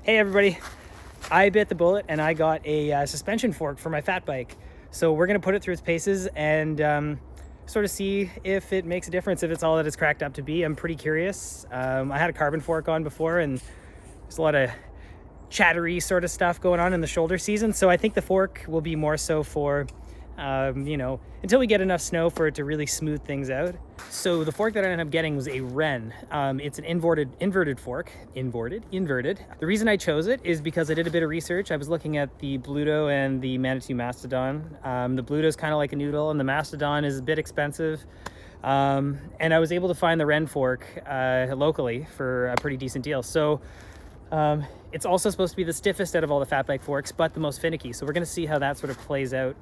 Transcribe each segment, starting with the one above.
Hey everybody, I bit the bullet and I got a suspension fork for my fat bike. So we're gonna put it through its paces and sort of see if it makes a difference, if it's all that it's cracked up to be. I'm pretty curious. I had a carbon fork on before and there's a lot of chattery sort of stuff going on in the shoulder season. So I think the fork will be more so for, until we get enough snow for it to really smooth things out. So the fork that I ended up getting was a Wren. It's an inverted fork. Inverted. The reason I chose it is because I did a bit of research. I was looking at the Bluto and the Manitou Mastodon. The Bluto is kind of like a noodle and the Mastodon is a bit expensive. And I was able to find the Wren fork locally for a pretty decent deal. So it's also supposed to be the stiffest out of all the fat bike forks, but the most finicky. So we're going to see how that sort of plays out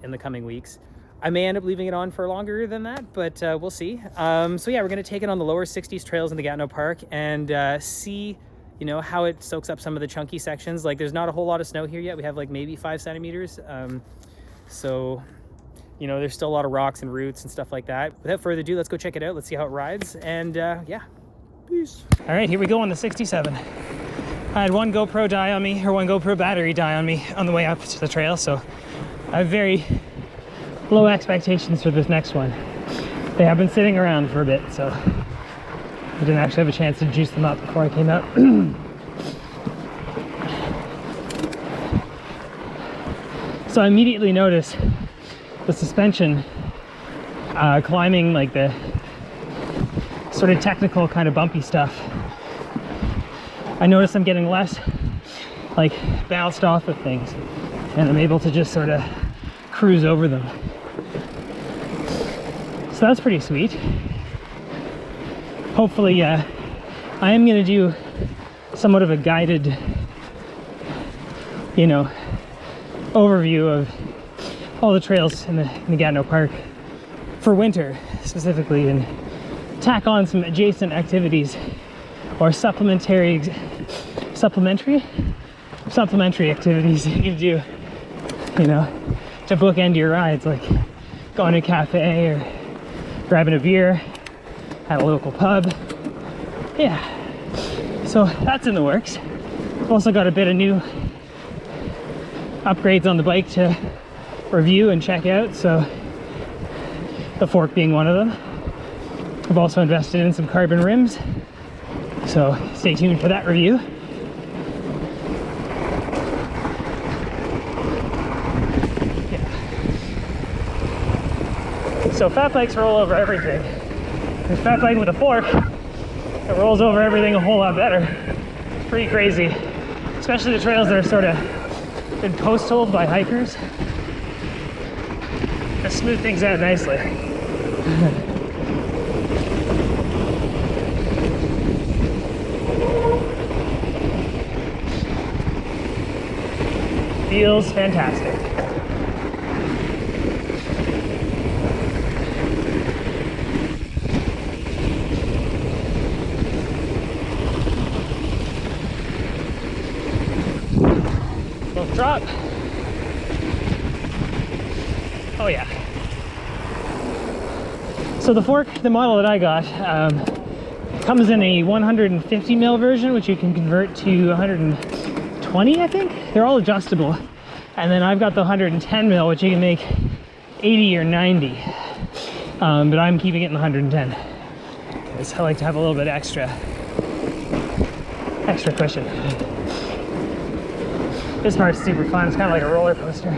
in the coming weeks. I may end up leaving it on for longer than that, but we'll see. So yeah, we're going to take it on the lower 60s trails in the Gatineau Park and see, how it soaks up some of the chunky sections. Like there's not a whole lot of snow here yet. We have like maybe 5 centimeters. So, there's still a lot of rocks and roots and stuff like that. Without further ado, let's go check it out. Let's see how it rides. And yeah, peace. All right, here we go on the 67. I had one GoPro battery die on me on the way up to the trail, so I have very low expectations for this next one. They have been sitting around for a bit, so I didn't actually have a chance to juice them up before I came out. So I immediately noticed the suspension climbing like the sort of technical kind of bumpy stuff. I notice I'm getting less like bounced off of things and I'm able to just sort of cruise over them. So that's pretty sweet. Hopefully, I am going to do somewhat of a guided, overview of all the trails in the Gatineau Park for winter specifically, and tack on some adjacent activities or supplementary activities you can do, to bookend your rides, like going to a cafe or grabbing a beer at a local pub. Yeah, so that's in the works. I've also got a bit of new upgrades on the bike to review and check out, so the fork being one of them. I've also invested in some carbon rims, so stay tuned for that review. Yeah. So fat bikes roll over everything. This fat bike with a fork, it rolls over everything a whole lot better. It's pretty crazy, especially the trails that are sort of been post-holed by hikers. Just smooth things out nicely. Feels fantastic. Little drop. Oh yeah. So the fork, the model that I got, comes in a 150 mil version, which you can convert to 120, I think. They're all adjustable. And then I've got the 110 mil, which you can make 80 or 90. But I'm keeping it in the 110. Because I like to have a little bit extra cushion. This part's super fun. It's kind of like a roller coaster.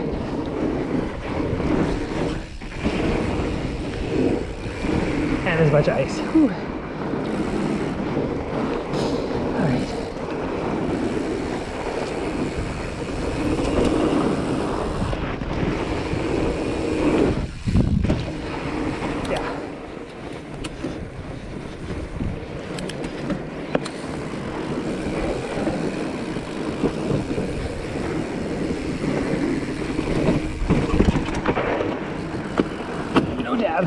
And there's a bunch of ice. Whew. All right. Yeah. No dab.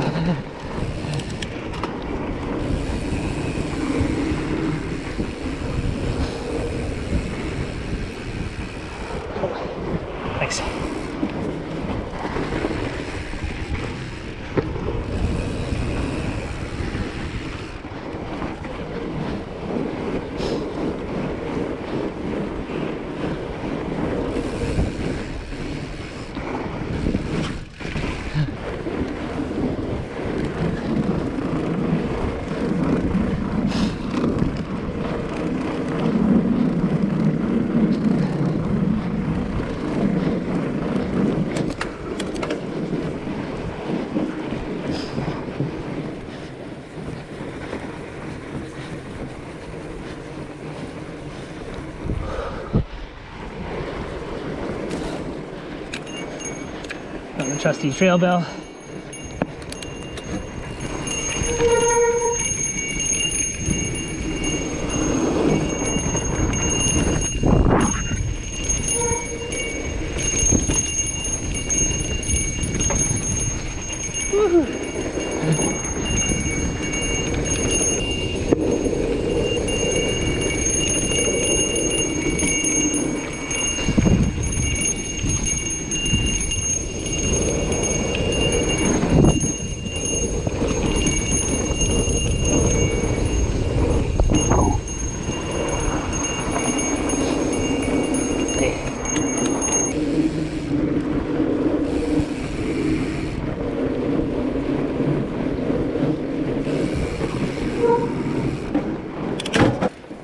the trusty trail bell.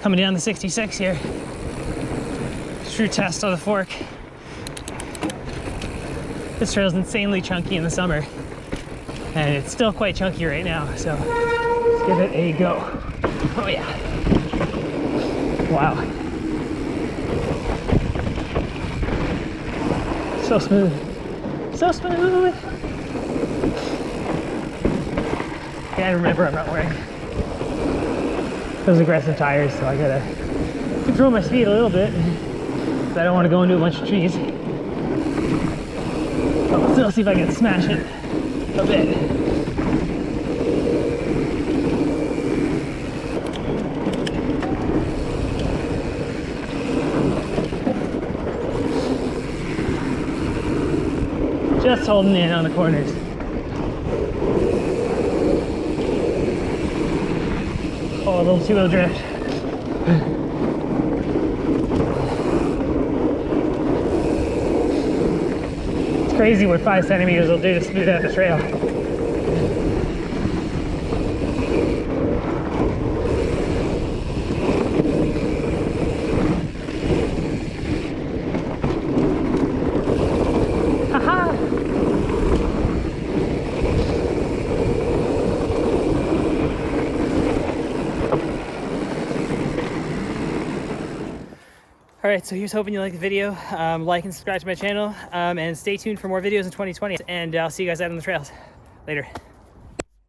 Coming down the 66 here. True test of the fork. This trail's insanely chunky in the summer, and it's still quite chunky right now, so let's give it a go. Oh yeah. Wow. So smooth. So smooth. Yeah, I remember I'm not wearing those aggressive tires, so I gotta control my speed a little bit because I don't want to go into a bunch of trees. But let's still see if I can smash it a bit. Just holding in on the corners. Oh, a little two-wheel drift. It's crazy what 5 centimeters will do to smooth out the trail. All right, so here's hoping you like the video. Like and subscribe to my channel, and stay tuned for more videos in 2020. And I'll see you guys out on the trails. Later.